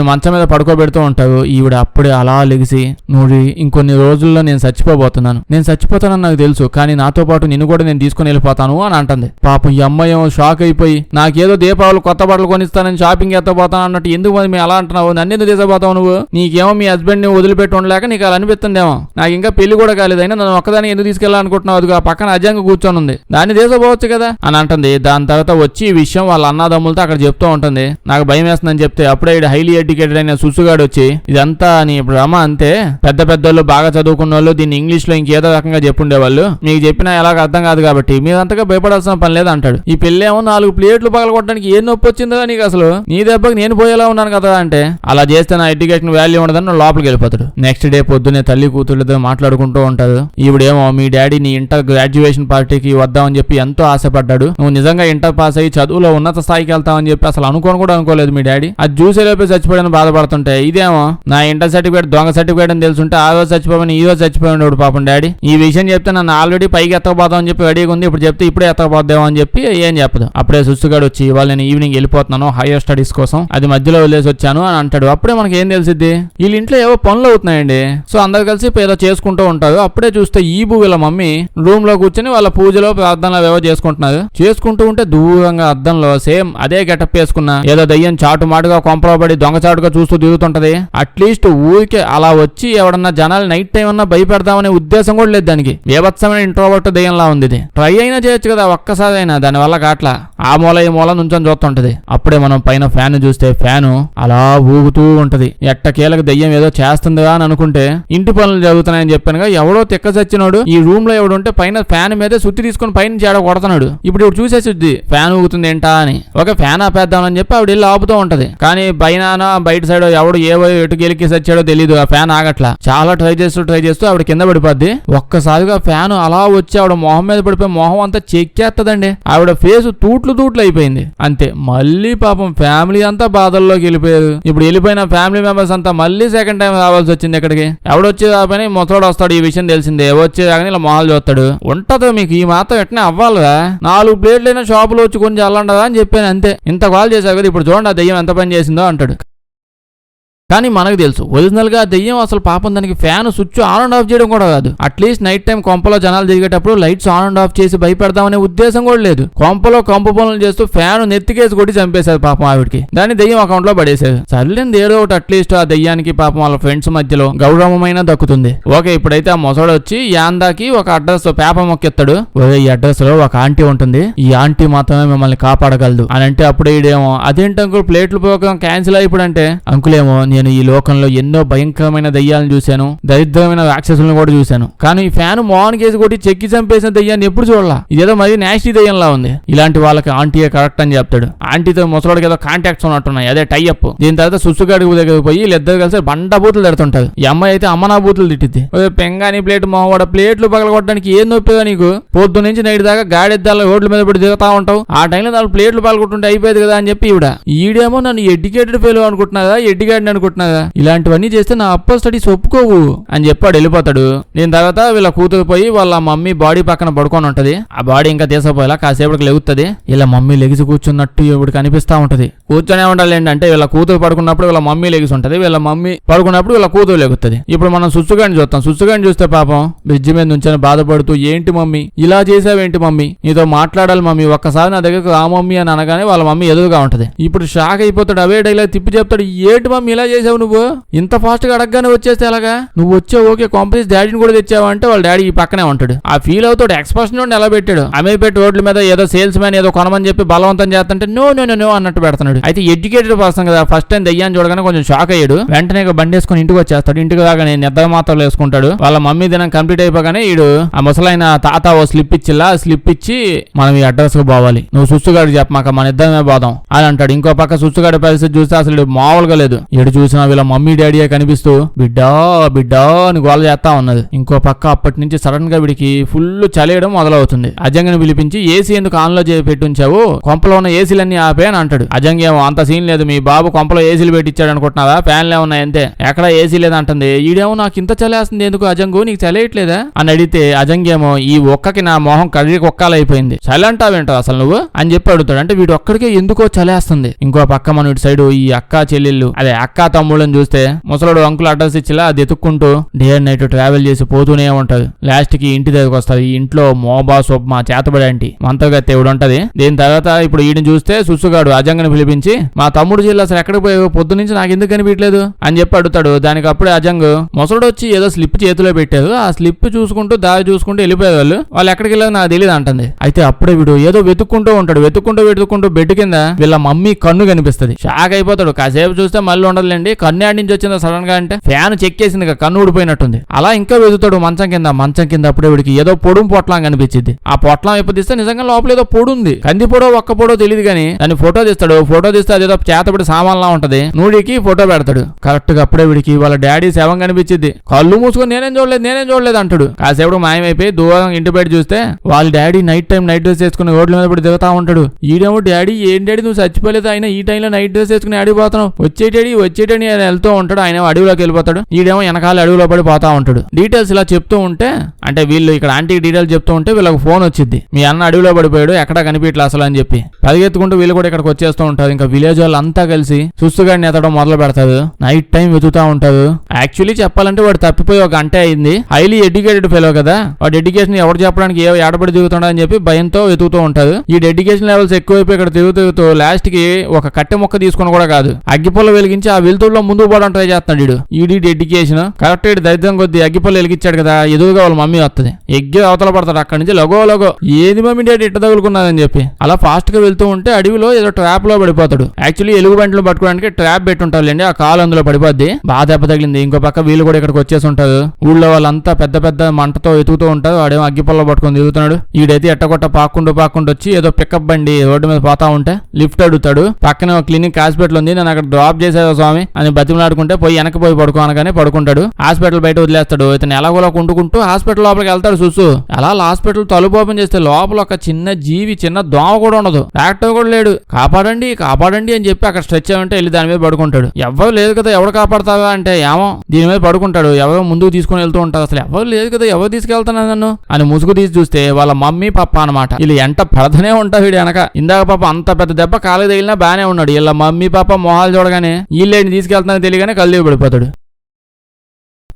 మంచం మీద పడుకోబెడుతూ ఉంటారు. ఈవిడ అప్పుడే అలా లెగిసి, నూడి ఇంకొన్ని రోజుల్లో నేను చచ్చిపోబోతున్నాను, నేను చచ్చిపోతానని నాకు తెలుసు, కానీ నాతో పాటు నిన్ను కూడా నేను తీసుకుని వెళ్ళిపోతాను అని అంటుంది. పాపం ఈ అమ్మాయి షాక్ అయిపోయి, నాకేదో దీపావళి కొత్త బట్టలు కొనిస్తానని షాపింగ్ ఎత్తపోతాను అన్నట్టు, ఎందుకు మరి మేము అలా అంటున్నావు, నన్ను ఎందుకు తీసుకుపోతావు నువ్వు, నీకేమో మీ హస్బెండ్ ని వదిలిపెట్టి ఉండలేక నీకు అలా అనిపిస్తుందేమో, నాకు ఇంకా పెళ్లి కూడా కాలేదైనా నన్ను ఒక్కదాన్ని ఎందుకు తీసుకెళ్ళాలనుకుంటున్నావు, అది ఆ పక్కన అజంగ్ కూర్చొని ఉంది, దాన్ని తీసుకోవచ్చు కదా అని అంటుంది. దాని తర్వాత వచ్చి ఈ విషయం వాళ్ళ అన్నదమ్ములతో అక్కడ చెప్తూ ఉంటుంది. నాకు భయం వేస్తుందని చెప్తే అప్పుడే హైలీ ఎడ్యుకేటెడ్ అయిన సుసుగాడు వచ్చి, ఇదంతా నీ భ్రమ అంతే, పెద్ద పెద్దోళ్ళు బాగా చదువుకున్న వాళ్ళు దీన్ని ఇంగ్లీష్ లో ఇంకేదో రకంగా చెప్పుండేవాళ్ళు, మీకు చెప్పినా ఎలాగ అర్థం కాదు కాబట్టి మీరంతగా భయపడాల్సిన పని లేదు అంటాడు. ఈ పెళ్ళేమో 4 ప్లేట్లు పగలగొట్టడానికి ఏం నొప్పి వచ్చిందో నీకు, అసలు నీ దెబ్బకి నేను పోయేలా ఉన్నాను కదా అంటే, అలా చేస్తే నా ఎడ్యుకేషన్ వాల్యూ ఉండదని లోపలికి వెళ్ళిపోతాడు. నెక్స్ట్ డే పొద్దునే తల్లి కూతుళ్ళతో మాట్లాడుకుంటూ ఉంటారు. ఈవిడేమో మీ డాడీ నీ ఇంటర్ గ్రాడ్యుయేషన్ పార్టీకి వద్దామని చెప్పి ఎంతో ఆశపడ్డాడు, నువ్వు నిజంగా ఇంటర్ పాస్ అయ్యి చదువులో ఉన్నత స్థాయికి వెళ్తావని చెప్పి అసలు అనుకోని కూడా అనుకోలేదు మీ డాడీ, అది చూసేలోపే చచ్చిపోయాడని బాధపడుతుంటే, ఇదేమో నా ఇంటర్ సర్టిఫికేట్ దొంగ సర్టిఫికేట్ అని తెలుసుంటే ఆ రోజు చచ్చిపోవని ఈ రోజు చచ్చిపోయాడు పాపం డాడీ. ఈ విషయం చెప్తే నన్ను ఆల్రెడీ పైకి ఎత్తకపోతామని చెప్పి రెడీగా ఉంది, ఇప్పుడు చెప్తే ఇప్పుడే ఎత్తకపోద్దాం అని చెప్పి ఏం చెప్పదు. అప్పుడే సుస్సుగాడు వచ్చి ఇవాళ నేను ఈవినింగ్ వెళ్ళిపోతున్నాను హైయర్ స్టడీస్ కోసం, అది మధ్యలో వదిలేసి వచ్చాను అని అంటాడు. అప్పుడే మనకి ఏం తెలిసిద్ది, వీళ్ళ ఇంట్లో ఏవో పనులు అవుతున్నాయండి. సో అందరు కలిసి ఏదో చేసుకుంటూ ఉంటారు. అప్పుడే చూస్తే ఈబు వీళ్ళ మమ్మీ రూమ్ లో కూర్చొని వాళ్ళ పూజలో ప్రార్థనలు ఏవో చేసుకుంటున్నారు. చేసుకుంటూ ఉంటే దూరంగా అద్దంలో సేమ్ అదే గెటప్ వేసుకున్న ఏదో దయ్యం చాటు మాటుగా కొంపలో పడి దొంగచాటుగా చూస్తూ తిరుగుతుంటది. అట్లీస్ట్ ఊరికే అలా వచ్చి ఎవడన్నా జనాలు నైట్ టైం అన్నా భయపెడదామనే ఉద్దేశం కూడా లేదు దానికి. బేభత్సమైన ఇంట్రోవర్ట్ దయ్యంలా ఉంది ఇది. ట్రై అయినా చేయొచ్చు కదా ఒక్కసారి అయినా, దాని వల్ల కాట్లా ఆ మూల ఈ మూల నుంచొని చూస్తుంటది. అప్పుడే మనం పైన ఫ్యాన్ చూస్తే ఫ్యాను అలా ఊగుతూ ఉంటది. ఎట్టకేలకు దయ్యం ఏదో చేస్తుందిగా అని అనుకుంటే ఇంటి పనులు జరుగుతున్నాయని చెప్పానుగా, ఎవడో తిక్క చచ్చినోడు ఈ రూమ్ లో ఎవడు ఉంటే పైన ఫ్యాన్ మీద సుత్తి తీసుకుని పైన చేడ కొడుతున్నాడు. ఇప్పుడు ఇవి చూసేసిద్ది ఫ్యాన్ ఊగుతుంది ఏంటా అని. ఒక ఫ్యాన్ ఆపేద్దామని చెప్పి ఆవిడ వెళ్ళి ఆపుతూ ఉంటది. కానీ పైన బయట సైడ్ ఎవడు ఏవో ఎటు గెలికి సచ్చాడో తెలీదు, ఆ ఫ్యాన్ ఆగట్లా. చాలా ట్రై చేస్తూ ఆవిడ కింద పడిపోద్ది. ఒక్కసారిగా ఫ్యాన్ అలా వచ్చి ఆవిడ మొహం మీద పడిపోయి మొహం అంతా చెక్కేస్తదండి. ఆవిడ ఫేస్ తూట్లు అయిపోయింది అంతే. మళ్ళీ పాపం ఫ్యామిలీ అంతా బాధల్లోకి వెళ్ళిపోయారు. ఇప్పుడు వెళ్ళిపోయిన ఫ్యామిలీ మెంబర్స్ అంతా మళ్ళీ సెకండ్ టైం రావాల్సి వచ్చింది ఇక్కడికి. ఎవడొచ్చి రాబోయి మొత్తోడు వస్తాడు, ఈ విషయం తెలిసిందే, వచ్చి రాగానే ఇలా మొహాలు చూస్తాడు. ఉంటదో మీకు ఈ మాత్రం ఎట్నే అవ్వాలిగా, 4 ప్లేట్లైనా షాపులో వచ్చి కొంచెం అల్లండదా అని చెప్పాను అంతే. ఇంత కాల్ చేశావు కదా, ఇప్పుడు చూడండి ఆ దెయ్యం ఎంత పని చేసిందో అంటాడు. కానీ మనకు తెలుసు ఒరిజినల్ గా దెయ్యం అసలు పాపం దానికి fan switch on and of చేయడం కూడా కాదు. అట్లీస్ట్ నైట్ టైం కొంపలో జనాలు తిరిగేటప్పుడు లైట్స్ ఆన్ అండ్ ఆఫ్ చేసి భయపెడదామనే ఉద్దేశం కూడా లేదు. కొంపలో కంపు పనులు చేస్తూ ఫ్యాన్ నెత్తికేసి కొట్టి చంపేశారు పాపం ఆవిడికి. దాన్ని దెయ్యం అకౌంట్ లో పడేశారు. సర్లేంది ఏదో ఒకటి అట్లీస్ట్ ఆ దెయ్యానికి పాపం వాళ్ళ ఫ్రెండ్స్ మధ్యలో గౌరవమైన దక్కుతుంది. ఓకే ఇప్పుడైతే ఆ మొసడు వచ్చి యాందాకి ఒక అడ్రస్ పేపర్ మొక్కెత్తాడు. ఈ అడ్రస్ లో ఒక ఆంటీ ఉంటుంది, ఈ ఆంటీ మాత్రమే మిమ్మల్ని కాపాడగలదు అని అంటే, అప్పుడే ఇడేమో అదేంటి అంకుల్ ప్లేట్లు ప్రోగ్రాం క్యాన్సిల్ అయిపోయింటే, అంకులేమో నేను ఈ లోకంలో ఎన్నో భయంకరమైన దయ్యాలను చూశాను, దరిద్రమైన రాక్షసులను కూడా చూశాను, కానీ ఈ ఫ్యాన్ మోహన్ కేసు కొట్టి చెక్కి చంపేసిన దయ్యాన్ని ఎప్పుడు చూడాల, ఇదేదో మరి నాస్టీ దయ్యంలా ఉంది. ఇలాంటి వాళ్ళకి ఆంటీయే కరెక్ట్ అని చెప్తాడు. ఆంటీతో ముసలోడికి ఏదో కాంటాక్ట్స్ ఉన్నట్టున్నాయి, అదే టైఅప్. దీని తర్వాత సుసుగాడి దగ్గర పోయి వీళ్ళిద్దరు కలిసి బండ బూతులు తిడుతుంటారు. ఈ అమ్మాయి అయితే అమ్మ నా బూతులు తిట్టిద్ది. పెంగాని ప్లేట్ మొహవాడ ప్లేట్లు పగలగొట్టడానికి ఏం నొప్పిగా నీకు, పొద్దు నుంచి నైట్ దాకా గాడెద్దాల రోడ్ల మీద పడి దిగుతా ఉంటావు, ఆ టైంలో 4 ప్లేట్లు పగలగొట్టుంటే అయిపోయేది కదా అని చెప్పి ఈవిడేమో నన్ను ఎడ్యుకేటెడ్ ఫెయిల్ అనుకుంటున్నా కదా, ఎడ్యుకేటెడ్ అనుకుంటున్నా అనుకుంటున్నా, ఇలాంటివన్నీ చేస్తే నా అప్పర్ స్టడీస్ ఒప్పుకోవు అని చెప్పాడు. వెళ్ళిపోతాడు. దీని తర్వాత వీళ్ళ కూతురు పోయి వాళ్ళ మమ్మీ బాడీ పక్కన పడుకొని ఉంటది. ఆ బాడీ ఇంకా తీసపోయేలా కాసేపటికి లెగుతుంది. ఇలా మమ్మీ లెగిసి కూర్చున్నట్టు ఎవరికి కనిపిస్తా ఉంటది. కూర్చొనే ఉండాలి ఏంటంటే వీళ్ళ కూతురు పడుకున్నప్పుడు వీళ్ళ మమ్మీ లెగిసి ఉంటది, వీళ్ళ మమ్మీ పడుకున్నప్పుడు వీళ్ళ కూతురు లెగుతుంది. ఇప్పుడు మనం సుచ్చుగాడిని చూస్తాం. సుచ్చుగాడిని చూస్తే పాపం బ్రిడ్జి మీద నుంచొని బాధపడుతూ, ఏంటి మమ్మీ ఇలా చేసావేంటి మమ్మీ, నీతో మాట్లాడాలి మమ్మీ, ఒక్కసారి నా దగ్గరకు రా మమ్మీ అని అనగానే వాళ్ళ మమ్మీ ఎదురుగా ఉంటది. ఇప్పుడు షాక్ అయిపోతాడు. అవే డైలాగ్ తిప్పి చెప్తాడు, ఏంటి మమ్మీ ఇలా చేసావు నువ్వు, ఇంత ఫాస్ట్ గా అడగగానే వచ్చేస్తే ఎలాగా, నువ్వు వచ్చావు ఓకే కాంప్లెక్స్ డాడీని కూడా తెచ్చావు అంటే వాళ్ళ డాడీ ఈ పక్కనే ఉంటాడు. ఆ ఫీల్ అవుతాడు. ఎక్స్ప్రెషన్ ఎలా పెట్టాడు, అమీర్పేట రోడ్ల మీద ఏదో సేల్స్ మ్యాన్ ఏదో కొనమని చెప్పి బలవంతం చేస్తుంటే నో నో నో అన్నట్టు పెడుతున్నాడు. అయితే ఎడ్యుకేటెడ్ పర్సన్ కదా, ఫస్ట్ టైం దయ్యాన్ని చూడగానే కొంచెం షాక్ అయ్యాడు. వెంటనే బండి వేసుకుని ఇంటికి వచ్చేస్తాడు. ఇంటికి రాగానే నిద్ర మాత్రలు వేసుకుంటాడు. వాళ్ళ మమ్మీ దినం కంప్లీట్ అయిపోగానే ఈడు ఆ ముసలైన తాత ఓ స్లిప్ ఇచ్చిలా, స్లిప్ ఇచ్చి మనం ఈ అడ్రస్ కు పోవాలి, నువ్వు సుచ్చుగాడు చెప్పమాక మన ఇద్దరమే పోదాం అని అంటాడు. ఇంకో పక్క సుచ్చుగాడి పరిస్థితి చూస్తే అసలు మామూలుగా లేదు. ఎడు చూసినా వీళ్ళ మమ్మీ డాడీయే కనిపిస్తూ బిడ్డా బిడ్డా అని గోల చేస్తా ఉన్నది. ఇంకో పక్క అప్పటి నుంచి సడన్ గా వీడికి ఫుల్ చలేయడం మొదలవుతుంది. అజంగని పిలిపించి ఏసీ ఎందుకు ఆన్ లో పెట్టుంచావు, కొంపలో ఉన్న ఏసీలన్నీ ఆపే అని అంటాడు. అజంగ్ ఏమో అంత సీన్ లేదు, మీ బాబు కొంపలో ఏసీలు పెట్టించాడు అనుకుంటున్నావా, ఫ్యాన్లే ఉన్నాయి అంతే, ఎక్కడ ఏసీ లేదంటుంది. ఈడేమో నాకు ఇంత చలేస్తుంది ఎందుకు అజంగు, నీకు చలేయట్లేదా అని అడిగితే అజంగ్ ఏమో ఈ ఒక్కకి నా మొహం కడిగి ఒక్కాలైపోయింది, చలి అంటావేంటో అసలు నువ్వు అని చెప్పి అడుగుతాడు. అంటే వీడు ఒక్కడికే ఎందుకో చలేస్తుంది. ఇంకో పక్క మన ఇటు సైడ్ ఈ అక్క చెల్లెళ్ళు అదే అక్క తమ్ముళ్ళని చూస్తే ముసలుడు అంకుల్ అడ్రస్ ఇచ్చిలా అది ఎత్తుక్కుంటూ డే అండ్ నైట్ ట్రావెల్ చేసి పోతూనే ఉంటది. లాస్ట్ కి ఇంటి దగ్గరకు వస్తుంది. ఈ ఇంట్లో మోబా సోప్ మా చేతబడి ఆంటీ మంతగా దేవుడు ఉంటది. దీని తర్వాత ఇప్పుడు ఈయన చూస్తే సుస్సుగాడు అజంగని పిలిపించి మా తమ్ముడు చెల్లి అసలు ఎక్కడికి పోయావు, పొద్దు నుంచి నాకు ఎందుకు కనిపించలేదు అని చెప్పి అడుగుతాడు. దానికి అప్పుడే అజంగ్ ముసలుడు వచ్చి ఏదో స్లిప్ చేతిలో పెట్టారు, ఆ స్లిప్ చూసుకుంటూ దారి చూసుకుంటూ వెళ్ళిపోయే వాళ్ళు ఎక్కడికి వెళ్ళారు నాకు తెలియదు అంటుంది. అయితే అప్పుడే వీడు ఏదో వెతుక్కుంటూ ఉంటాడు. వెతుక్కుంటూ బెడ్ కింద వీళ్ళ మమ్మీ కన్ను కనిపిస్తుంది. షాక్ అయిపోతాడు. కాసేపు చూస్తే మళ్ళీ ఉండదులేండి, కన్ను ఆడి నుంచి వచ్చిందా సడన్ గా అంటే ఫ్యాన్ చెక్ చేసింది, కన్ను ఊడిపోయినట్టుంది. అలా ఇంకా వెతుతాడు మంచం కింద అప్పుడే వీడికి ఏదో పొడుం పొట్లం కనిపించింది. ఆ పొట్లం ఎప్పుడు తీస్తే నిజంగా లోపల ఏదో పొడు ఉంది. కంది పొడో ఒక్క పొడో తెలియదు కానీ దాన్ని ఫోటో తీస్తాడు. ఫోటో తీస్తే అదేదో చేతబడి సామాన్లా ఉంటది. నూడికి ఫోటో పెడతాడు. కరెక్ట్ గా అప్పుడే వీడికి వాళ్ళ డాడీ శవం కనిపించింది. కళ్ళు మూసుకొని నేనేం చూడలేదు అంటాడు. కాసేపుడు మాయమైపోయి దూరం ఇంటి బయట చూస్తే వాళ్ళ డాడీ నైట్ డ్రెస్ వేసుకుని రోడ్ల మీద పడి దిగుతా ఉంటాడు. ఈడేమో డాడీ ఏం డాడీ నువ్వు చచ్చిపోలేదు, ఆయన ఈ టైంలో నైట్ డ్రెస్ వేసుకుని అడిగిపోతావు, వచ్చేటని ఆయన వెళ్తూ ఉంటాడు. ఆయన అడవిలోకి వెళ్ళిపోతాడు. ఈడేమో వెనకాల అడవిలో పడి పోతా ఉంటాడు. డీటెయిల్స్ ఇలా చెప్తూ ఉంటే అంటే వీళ్ళు ఇక్కడ ఆంటీ డీటెయిల్స్ చెప్తూ ఉంటే వీళ్ళకి ఫోన్ వచ్చింది, మీ అన్న అడవిలో పడిపోయాడు ఎక్కడా కనిపించలే అసలు అని చెప్పి. పరిగెత్తుకుంటూ వీళ్ళు కూడా ఇక్కడికి వచ్చేస్తూ ఉంటారు. ఇంకా విలేజ్ వాళ్ళు అంతా కలిసి సుస్తుగాడిని ఎత్తడం మొదలు పెడతారు. నైట్ టైం వెతుకుతా ఉంటారు. యాక్చువల్లీ చెప్పాలంటే వాడు తప్పిపోయి ఒక గంట అయింది. హైలీ ఎడ్యుకేటెడ్ ఫెలో కదా, వాడు ఎడ్యుకేషన్ ఎవరు చెప్పడానికి ఏడబడి దిగుతాడు అని చెప్పి భయంతో వెతుకుతూ ఉంటారు. ఈ ఎడ్యుకేషన్ లెవెల్స్ ఎక్కువైపోయి ఇక్కడ తిరుగుతూ లాస్ట్ కి ఒక కట్టె మొక్క తీసుకుని కూడా కాదు, అగ్గిపొల్ల వెలిగించి ఆ వెలుతుల్లో ముందుకు పోవడం ట్రై చేస్తున్నాడు. ఈడి ఎడ్యుకేషన్ కరెక్ట్. దరిద్రం కొద్ది అగ్గిపొల్ల వెలిగించాడు కదా, ఎదురుగా వాళ్ళ మమ్మీ వస్తుంది. ఎగ్గి అవతల పడతాడు. అక్కడి నుంచి లగో ఏది మమ్మీ డాడీ ఇట్ట తగులుకున్నారని చెప్పి అలా ఫాస్ట్ గా వెళ్తూ ఉంటే అడవిలో ఏదో ట్రాప్ లో పడిపోతాడు. యాక్చువల్లీ ఎలుగు బంట్లు పట్టుకోవడానికి ట్రాప్ పెట్టి ఉంటారులేండి, ఆ కాలు అందులో పడిపోద్ది. బాగా దెబ్బ తగిలింది. ఇంకో పక్క వీళ్ళు కూడా ఇక్కడికి వచ్చేసి ఉంటారు. ఊళ్ళో వాళ్ళంతా పెద్ద మంటతో ఎతుకుతూ ఉంటారు. వాడేమో అగ్గిపొల్ల పట్టుకొని తిరుగుతున్నాడు. ఈడైతే ఎట్టగొట్ట పాక్కుంటూ వచ్చి ఏదో పికప్ బండి రోడ్డు మీద పోతా ఉంటే లిఫ్ట్ అడుగుతాడు. పక్కనే ఒక క్లినిక్ హాస్పిటల్ ఉంది, నేను అక్కడ డ్రాప్ చేసేదా స్వామి అని బతిమలాడుకుంటే పోయి వెనక్కి పోయి పడుకోనగానే పడుకుంటాడు. హాస్పిటల్ బయట వదిలేస్తాడు. ఇతను ఎలాగోలా కుంటుకుంటూ హాస్పిటల్ లోపలికి వెళ్తాడు. చూసు అలా హాస్పిటల్ తలుపు ఓపెన్ చేస్తే లోపల ఒక చిన్న జీవి, చిన్న దోమ కూడా ఉండదు. డాక్టర్ కూడా లేడు. కాపాడండి అని చెప్పి అక్కడ స్ట్రెచ్ అయ్యంటే వెళ్ళి దాని మీద పడుకుంటాడు. ఎవరు లేదు కదా, ఎవరు కాపాడతావా అంటే ఏమో దీని మీద పడుకుంటాడు. ఎవరో ముందుకు తీసుకుని వెళ్తూ ఉంటారు. అసలు ఎవరు లేదు కదా, ఎవరు తీసుకెళ్తాను నన్ను అని ముసుగు తీసి చూస్తే వాళ్ళ మమ్మీ పప్ప అనమాట. వీళ్ళు ఎంట పడతనే ఉంటారు వీడు వెనక. ఇందాక పాప అంత పెద్ద దెబ్బ కాలు తగిలినా బానే ఉన్నాడు. వీళ్ళ మమ్మీ పాప మొహాలు చూడగానే వీళ్ళేని తీసుకెళ్తానని తెలియగానే కళ్ళు పడిపోతాడు.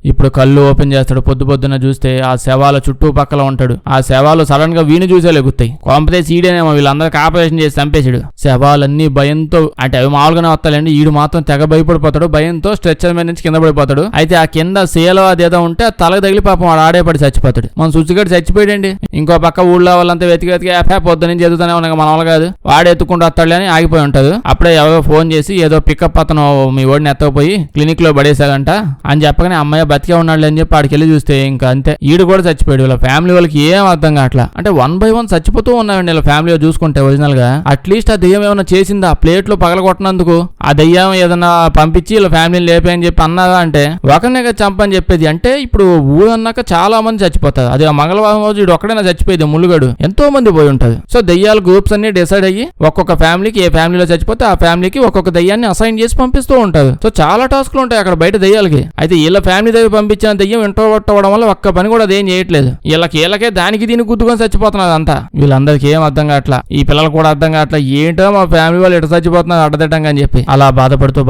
ఇప్పుడు కళ్ళు ఓపెన్ చేస్తాడు. పొద్దున చూస్తే ఆ శవాల చుట్టుపక్కల ఉంటాడు. ఆ శవాలు సడన్ గా వీణు చూసే లెగుతాయి. కాంపితే సీడేనేమో వీళ్ళందరికీ ఆపరేషన్ చేసి చంపేసాడు. శవాలన్నీ భయంతో అంటే అవి మామూలుగానే వస్తాయండి, ఈడు మాత్రం తెగ భయపడిపోతాడు. భయంతో స్ట్రెచ్చర్ మీద నుంచి కింద పడిపోతాడు. అయితే ఆ కింద సేలో అదేదో ఉంటే తలకు తగిలి పాపం వాడు ఆడేపడి చచ్చిపోతాడు. మన సుచ్చిగడు చచ్చిపోయాడండి. ఇంకో పక్క ఊళ్ళో వాళ్ళంతా వెతికి పొద్దు నుంచి ఎదుగుతానే ఉన్నాయి, మన వాళ్ళు కాదు వాడు ఎత్తుకుంటూ వస్తాడు అని ఆగిపోయి ఉంటారు. అప్పుడే ఎవరో ఫోన్ చేసి ఏదో పికప్ అతను మీ ఓడిని ఎత్తకపోయి క్లినిక్ లో పడేశాడంట అని చెప్పగానే అమ్మాయి బతికే ఉన్నాడు అని చెప్పి ఆడికి వెళ్ళి చూస్తే ఇంకా అంతే, ఈడు కూడా చచ్చిపోయాడు. వీళ్ళ ఫ్యామిలీ వాళ్ళకి ఏం అర్థం కావట్లా. అంటే 1 by 1 చచ్చిపోతూ ఉన్నాయండి వీళ్ళ ఫ్యామిలీలో చూసుకుంటే. ఒరిజినల్ గా అట్లీస్ట్ ఆ దెయ్యం ఏమైనా చేసిందా, ఆ ప్లేట్లు పగలగొట్టినందుకు ఆ దెయ్యం ఏదైనా పంపించి వీళ్ళ ఫ్యామిలీని లేపేయని చెప్పి అన్నారా అంటే ఒకరినే చంపని చెప్పేది. అంటే ఇప్పుడు ఊరన్నాక చాలా మంది చచ్చిపోతారు. అది ఆ మంగళవారం రోజు ఇడు ఒక్కడైనా చచ్చిపోయింది, ముళ్ళుగడు ఎంతో మంది పోయి ఉంటది. సో దెయ్యాల గ్రూప్స్ అన్ని డిసైడ్ అయ్యి ఒక్కొక్క ఫ్యామిలీకి ఏ ఫ్యామిలీలో చచ్చిపోతే ఆ ఫ్యామిలీకి ఒక్కొక్క దెయ్యాన్ని అసైన్ చేసి పంపిస్తూ ఉంటారు. సో చాలా టాస్క్లు ఉంటాయి అక్కడ బయట దెయ్యాలకి. అయితే వీళ్ళ ఫ్యామిలీ దగ్గర పంపించిన దెయ్యం ఇంట్రోవర్ట్ అవ్వడం వల్ల ఒక్క పని కూడా అదేం చేయట్లేదు. వీళ్ళకే దానికి దీన్ని గుద్దుకొని చచ్చిపోతున్నారు అంతా. వీళ్ళందరికీ ఏం అర్థం కావట్లా, ఈ పిల్లలు కూడా అర్థం కావట్లా, ఏంటో మా ఫ్యామిలీ వాళ్ళు ఎటు చచ్చిపోతున్నారు అడ్డదిడ్డంగా అని చెప్పి అలా బాధపడుతూ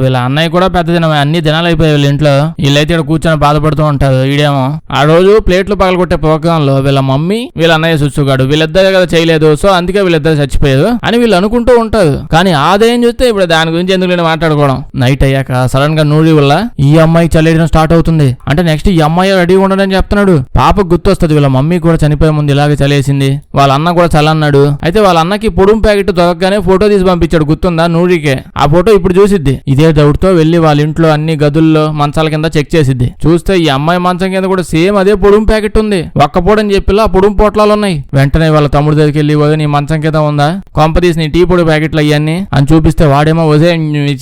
వీళ్ళ అన్నయ్య కూడా పెద్ద దినమే, అన్ని దినాలు అయిపోయాయి వీళ్ళ ఇంట్లో. వీళ్ళైతే ఇక్కడ కూర్చొని బాధపడుతూ ఉంటారు. ఈడేమో ఆ రోజు ప్లేట్లు పగలగొట్టే ప్రోగ్రామ్ లో వీళ్ళ మమ్మీ వీళ్ళ అన్నయ్య సుచ్చుగాడు వీళ్ళిద్దరు కదా చేయలేదు, సో అందుకే వీళ్ళిద్దరు చచ్చిపోయారు అని వీళ్ళు అనుకుంటూ ఉంటారు. కానీ ఆదాయం చూస్తే ఇప్పుడు దాని గురించి ఎందుకు నేను మాట్లాడుకోవడం. నైట్ అయ్యాక సడన్ గా నూడి వల్ల ఈ అమ్మాయి చల్లేయడం స్టార్ట్ అవుతుంది. అంటే నెక్స్ట్ ఈ అమ్మాయి రెడీగా ఉండదని చెప్తున్నాడు. పాపకు గుర్తొస్తుంది వీళ్ళ మమ్మీ కూడా చనిపోయే ముందు ఇలాగే చలేసింది, వాళ్ళ అన్న కూడా చల్లన్నాడు. అయితే వాళ్ళ అన్నకి పొడుం ప్యాకెట్ దొరకగానే ఫోటో తీసి పంపించాడు, గుర్తుందా నూడికే. ఆ ఫోటో ఇప్పుడు చూసిద్ది. ఇదే డౌట్ తో వెళ్లి వాళ్ళ ఇంట్లో అన్ని గదుల్లో మంచాల కింద చెక్ చేసిద్ది. చూస్తే ఈ అమ్మాయి మంచం కింద కూడా సేమ్ అదే పొడుం ప్యాకెట్ ఉంది. ఒక్క పొడని చెప్పి ఆ పొడుం పొట్లాలు ఉన్నాయి. వెంటనే వాళ్ళ తమ్ముడు దగ్గరికి వెళ్ళి వదే నీ మంచం కింద ఉందా, కొంపదీసి నీ టీ పొడి ప్యాకెట్లు అయ్యాన్ని అని చూపిస్తే వాడేమో వదే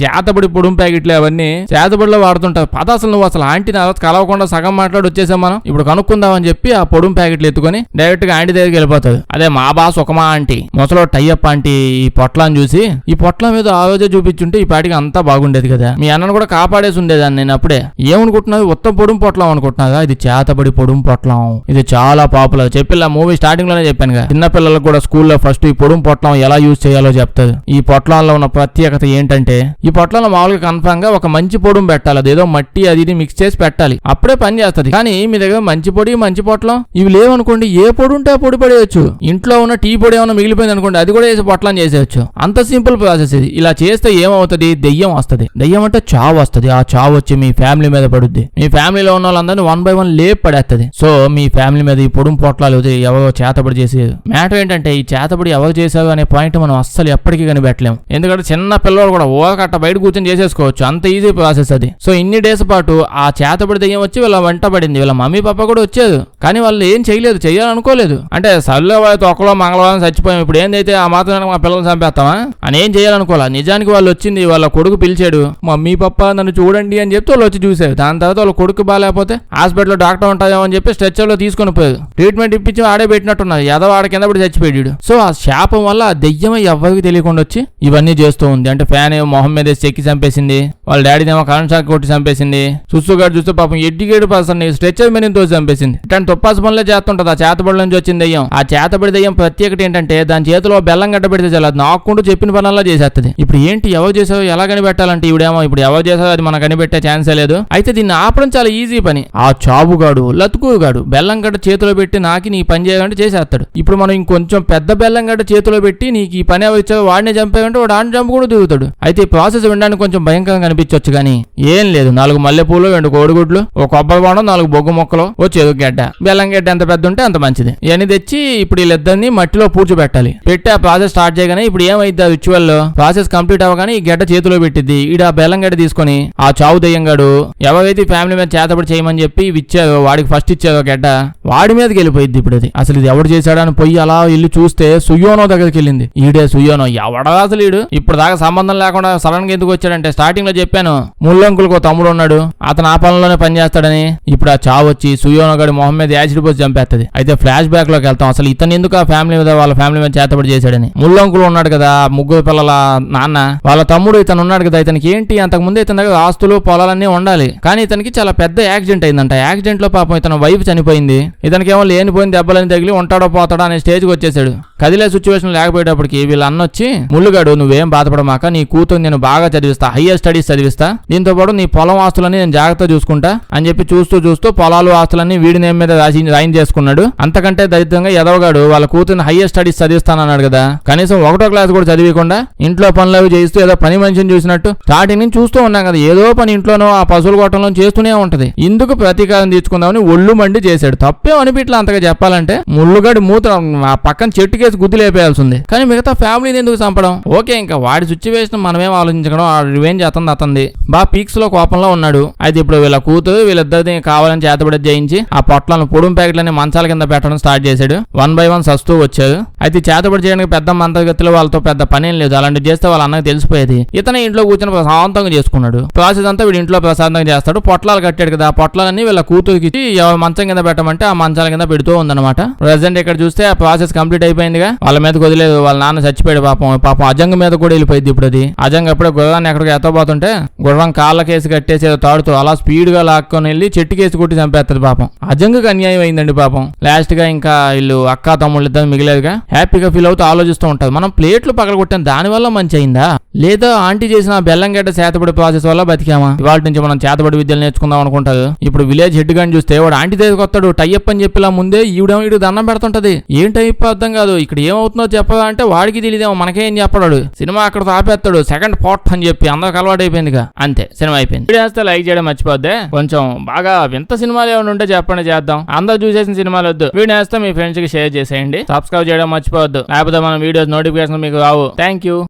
చేతబడి పొడుం ప్యాకెట్లు అవన్నీ చేతబడిలో వాడుతుంటారు. పద అసలు నువ్వు అసలు ఆంటీ కలవకుండా సగం మాట్లాడి వచ్చేసాం మనం, ఇప్పుడు కనుక్కుందామని చెప్పి ఆ పొడుం ప్యాకెట్లు ఎత్తుకొని డైరెక్ట్ గా ఆంటీ దగ్గరికి వెళ్ళిపోతాడు. అదే మా బాస్ ఒక మా ఆంటీ మొసలో టైఅప్ ఆంటీ ఈ పొట్లాన్ని చూసి ఈ పొట్లం మీద ఆ రోజే చూపించుంటే ఈ పాటికి అంతా బాగుండేది కదా, మీ అన్నను కూడా కాపాడేసి ఉండేదాన్ని నేను అప్పుడే. ఏమనుకుంటున్నావు ఉత్తం పొడుం పొట్లం అనుకుంటున్నాగా, ఇది చేతబడి పొడుం పొట్లం, ఇది చాలా పాపులర్. చెప్పిల్లా మూవీ స్టార్టింగ్ లోనే చెప్పాను కదా, చిన్న పిల్లలకు కూడా స్కూల్లో ఫస్ట్ ఈ పొడుం పొట్లం ఎలా యూజ్ చేయాలో చెప్తారు. ఈ పొట్లంలో ఉన్న ప్రత్యేకత ఏంటంటే ఈ పొట్లంలో మామూలుగా కన్ఫర్మ్ గా ఒక మంచి పొడుం పెట్టాలి, అదేదో మట్టి అది ఇది మిక్స్ చేసి పెట్టాలి, అప్పుడే పని చేస్తుంది. కానీ మీ దగ్గర మంచి పొడి మంచి పొట్లం ఇవి లేవనుకోండి, ఏ పొడి ఉంటే ఆ పొడి పడేయచ్చు. ఇంట్లో ఉన్న టీ పొడి ఏమైనా మిగిలిపోయింది అనుకోండి, అది కూడా వేసి పొట్లం చేసేయచ్చు. అంత సింపుల్ ప్రాసెస్ ఇది. ఇలా చేస్తే ఏమవుతుంది, దెయ్యం వస్తుంది. దెయ్యం అంటే చావు వస్తుంది. ఆ చావు వచ్చి మీ ఫ్యామిలీ మీద పడుద్ది. మీ ఫ్యామిలీలో ఉన్న వాళ్ళందరినీ 1 by 1 లేపు పడేస్తుంది. సో మీ ఫ్యామిలీ మీద ఈ పొడుం పొట్లాలు ఎవరో చేతబడి చేసేది. మ్యాటర్ ఏంటంటే ఈ చేతబడి ఎవరు చేశారు అనే పాయింట్ మనం అస్సలు ఎప్పటికీ కనిపెట్టలేము. ఎందుకంటే చిన్న పిల్లలు కూడా ఓకట్ట బయట కూర్చొని చేసేసుకోవచ్చు, అంత ఈజీ ప్రాసెస్ అది. సో ఇన్ని డేస్ పాటు ఆ చేతబడి దెయ్యం వచ్చి వీళ్ళ వెంట పడింది. వీళ్ళ మమ్మీ పాప కూడా వచ్చేది, కానీ వాళ్ళు ఏం చేయలేదు, చేయాలనుకోలేదు. అంటే సర్లే వాళ్ళతో ఒకలో మంగళవారం చచ్చిపోయాం, ఇప్పుడు ఏందైతే ఆ మాత్రం మా పిల్లల్ని చంపేస్తామా అని ఏం చేయాలనుకోవాలి. నిజానికి వాళ్ళు వచ్చింది, వాళ్ళ కొడుకు పిలిచాడు, మమ్మీ పప్ప నన్ను చూడండి అని చెప్తే వాళ్ళు వచ్చి చూసారు. దాని తర్వాత వాళ్ళ కొడుకు బాగాలేకపోతే హాస్పిటల్లో డాక్టర్ ఉంటాయేమో అని చెప్పి స్ట్రెచర్ లో తీసుకొని పోయారు. ట్రీట్మెంట్ ఇప్పించి ఆడే పెట్టినట్టున్నారు, ఎదవ ఆడ కింద పడి చచ్చిపోయాడు. సో ఆ శాపం వల్ల ఆ దెయ్యం ఎవరికి తెలియకుండా వచ్చి ఇవన్నీ చేస్తూ ఉంది. అంటే ఫ్యాన్ ఏమో మొహం మీద చెక్కి చంపేసింది, వాళ్ళ డాడీనేమో కరెంట్ షాక్ కొట్టి చంపేసింది, సుస్సుగాడు చూస్తే పాపం ఎడ్యుకేట్ పర్సన్ స్ట్రెచర్ మీద తోసి చంపేసింది. ఇట్లాంటి తొప్పాసి పనులే చేస్తుంటది ఆ చేతబడి నుంచి వచ్చిన దెయ్యం. ఆ చేతబడి దెయ్యం ప్రత్యేకత ఏంటంటే దాని చేతిలో బెల్లం గడ్డ పెడితే చాలా నాకుంటూ చెప్పిన పనుల్లో చేసేస్తుంది. ఇప్పుడు ఏంటి ఎవరు చేసావు ఎలా కనిపెట్టాలంటే ఇవిడేమో ఇప్పుడు ఎవరు చేసావు అది మనం కనిపెట్టే ఛాన్సే లేదు. అయితే దీన్ని ఆపడం చాలా ఈజీ పని. ఆ చాబుగాడు లతుకుగాడు బెల్లం గడ్డ చేతిలో పెట్టి నాకి నీ పని చేయాలంటే చేసేస్తాడు. ఇప్పుడు మనం ఇంకొంచెం పెద్ద బెల్లం గడ్డ చేతిలో పెట్టి నీకు ఈ పని ఎవరు ఇచ్చావు వాడిని చంపేయంటే వాడు ఆడిని చంపు కూడా దిగుతాడు. అయితే ఈ ప్రాసెస్ వినడానికి కొంచెం భయంకరంగా కనిపించవచ్చు, కానీ ఏం లేదు. 4 మల్లెపూలు 2 కోడిగుడ్లు, ఒక కొబ్బరి బొండం, 4 బొగ్గు మొక్కలు, ఓ చెరుకు గడ్డ, బెల్లం గడ్డ ఎంత పెద్ద ఉంటే అంత మంచిది. ఇవన్నీ తెచ్చి ఇప్పుడు వీళ్ళిద్దరిని మట్టిలో పూడ్చిపెట్టాలి. పెట్టి ఆ ప్రాసెస్ స్టార్ట్ చేయగానే ఇప్పుడు ఏమైంది, ఆ రిచువల్ లో ప్రాసెస్ కంప్లీట్ అవ్వగానే ఈ గడ్డ చేతిలో పెట్టిద్ది. ఈడ ఆ బెల్లం గడ్డ తీసుకొని ఆ చావు దెయ్యంగాడు ఎవరైతే ఫ్యామిలీ మీద చేతబడి చేయమని చెప్పి ఇచ్చారో వాడికి ఫస్ట్ ఇచ్చారో గడ్డ వాడి మీదకి వెళ్ళిపోయింది. ఇప్పుడు అది అసలు ఇది ఎవడు చేశాడని పోయి అలా వెళ్ళి చూస్తే సుయోనో దగ్గరికి వెళ్ళింది. ఈడే సుయోనో ఎవడా అసలు ఈడు ఇప్పుడు దాకా సంబంధం లేకుండా సడన్ గా ఎందుకు వచ్చాడంటే స్టార్టింగ్ లో చెప్పాను ముల్లంకులకు తమ్ముడు ఉన్నాడు, అతను ఆ పనుల్లోనే పనిచేస్తాడని. ఇప్పుడు ఆ చావు వచ్చి సుయోనో గడి మొహం మీద యాసిడ్ పోసి చంపేస్తుంది. అయితే ఫ్లాష్ బ్యాక్ లోకి వెళ్తాం, అసలు ఇతను ఎందుకు ఆ ఫ్యామిలీ మీద వాళ్ళ ఫ్యామిలీ మీద చేతబడి చేశాడని. ముల్లంకులు ఉన్నాడు కదా 3 పిల్లల నాన్న, వాళ్ళ తమ్ముడు ఇతను ఉన్నాడు కదా, ఇతనికి ఏంటి అంతకు ముందే ఇతని దగ్గర ఆస్తులు పొలాలన్నీ ఉండాలి, కానీ ఇతనికి చాలా పెద్ద యాక్సిడెంట్ అయిందంట. యాక్సిడెంట్ లో పాపం ఇతను వైఫ్ చనిపోయింది, ఇతనికి ఏమో లేనిపోయిన దెబ్బలని తగిలి ఉంటాడో పోతాడో అనే స్టేజ్కి వచ్చేసాడు. కదిలే సిచ్యువేషన్ లేకపోయేటప్పటికి వీళ్ళ అన్న వచ్చి ముళ్ళుగాడు నువ్వేం బాధపడమాక, నీ కూతురు నేను బాగా చదివిస్తా, హయ్యర్ స్టడీస్ చదివిస్తా, దీంతో పాటు నీ పొలం ఆస్తులని నేను జాగ్రత్త చూసుకుంటా అని చెప్పి చూస్తూ పొలాలు ఆస్తులన్నీ వీడి నేమ్ మీద రాయిన్ చేసుకున్నాడు. అంతకంటే దరిద్రంగా ఎదవగాడు వాళ్ళ కూతురుని హయ్యర్ స్టడీస్ చదివిస్తానన్నాడు కదా, కనీసం 1వ క్లాస్ కూడా చదివకుండా ఇంట్లో పనులు అవి చేస్తూ ఏదో పని మనిషిని చూసినట్టు స్టార్టింగ్ నుంచి చూస్తూ ఉన్నాం కదా, ఏదో పని ఇంట్లోనో ఆ పశువుల గొట్టంలో చేస్తూనే ఉంటది. ఇందుకు ప్రతీకారం తీర్చుకుందామని ఒళ్ళు మండి చేశాడు. తప్పే అనిపిట్లా అంతగా చెప్పాలంటే. ముళ్ళుగాడి మూత ఆ పక్కన చెట్టుకేసి గుద్దు లేపేయాల్సింది, కానీ మిగతా ఫ్యామిలీని ఎందుకు చంపడం. ఓకే, ఇంకా వాడి సిచ్యువేషన్ మనమేం ఆలోచించడం, రివెంజ్ అతనిది. బా పీక్స్ లో కోపంలో ఉన్నాడు. అయితే ఇప్పుడు ఇప్పుడు వీళ్ళ కూతురు వీళ్ళిద్దరిని కావాలని చేతబడి చేయించి ఆ పొట్లను పొడుం ప్యాకెట్లని మంచాల కింద పెట్టడం స్టార్ట్ చేశాడు. 1 by 1 సస్తూ వచ్చారు. అయితే చేతబడి చేయడానికి పెద్ద మంత్రగతిలో వాళ్ళతో పెద్ద పనేం లేదు. అలాంటి చేస్తే వాళ్ళ అన్నకి తెలిసిపోయేది. ఇతనే ఇంట్లో కూర్చొని ప్రశాంతంగా చేసుకున్నాడు. ప్రాసెస్ అంతా వీడి ఇంట్లో ప్రశాంతంగా చేస్తాడు. పొట్లాలు కట్టాడు కదా, ఆ పొట్లాలన్నీ వీళ్ళ కూతురికి మంచం కింద పెట్టమంటే ఆ మంచాల కింద పెడుతూ ఉందన్నమాట. ప్రెసెంట్ ఇక్కడ చూస్తే ఆ ప్రాసెస్ కంప్లీట్ అయిపోయిందిగా. వాళ్ళ మీదకి వదిలేదు. వాళ్ళ నాన్న చచ్చిపోయాడు పాపం అజంగ మీద కూడా వెళ్ళిపోయింది. ఇప్పుడు అది అజంగ ఎప్పుడో గుర్రాన్ని ఎక్కడికి ఎత్తపోతుంటే గుర్రం కాళ్ళ కేసు కట్టేసి తాడుతూ అలా స్పీడ్ గా లాక్కొని వెళ్ళి చెట్టు కేసు కొట్టి చంపేస్తుంది. పాపం అజంగకి అన్యాయం అయిందండి పాపం. లాస్ట్ గా ఇంకా వీళ్ళు అక్క తమ్ముళ్ళు ఇద్దరు మిగిలేదుగా హ్యాపీగా ఫీల్ అవుతూ ఆలోచిస్తూ ఉంటారు. మనం ప్లేట్లు పగలగొట్టాం, దాని వల్ల మంచి అయిందా లేదా ఆంటీ చేసిన బెల్లంగడ్డ చేతబడి ప్రాసెస్ వల్ల బతికామా? ఇవాళ నుంచి మనం చేతబడి విద్యలు నేర్చుకుందాం అనుకుంటారు. ఇప్పుడు విలేజ్ హెడ్ గాని చూస్తే వాడు ఆంటీ తీసుకొస్తాడు టైప్ అని చెప్పిలా ముందే ఈవిడేమో ఇటు దండం పెడుతుంటది. ఏం టైప్ అర్థం కాదు. ఇక్కడ ఏమవుతుందో చెప్పదా అంటే వాడికి తెలియదేమో, మనకేం చెప్పడాడు. సినిమా అక్కడ ఆపేస్తాడు సెకండ్ పార్ట్ అని చెప్పి అందరికి అలవాటు అయిపోయిందిగా. అంతే సినిమా అయిపోయింది. వీడియో లైక్ చేయడం మర్చిపోద్దే. కొంచెం బాగా వింత సినిమాలు ఏమైనా ఉంటే చెప్పండి, చేద్దాం. అందరూ చూసేసిన సినిమాలు వద్దు. వీడియో వేస్తే మీ ఫ్రెండ్స్ కి షేర్ చేసేయండి. సబ్స్క్రైబ్ చేయడం మర్చిపోవద్దు, లేకపోతే మన వీడియోస్ నోటిఫికేషన్ మీకు రావు. Thank you.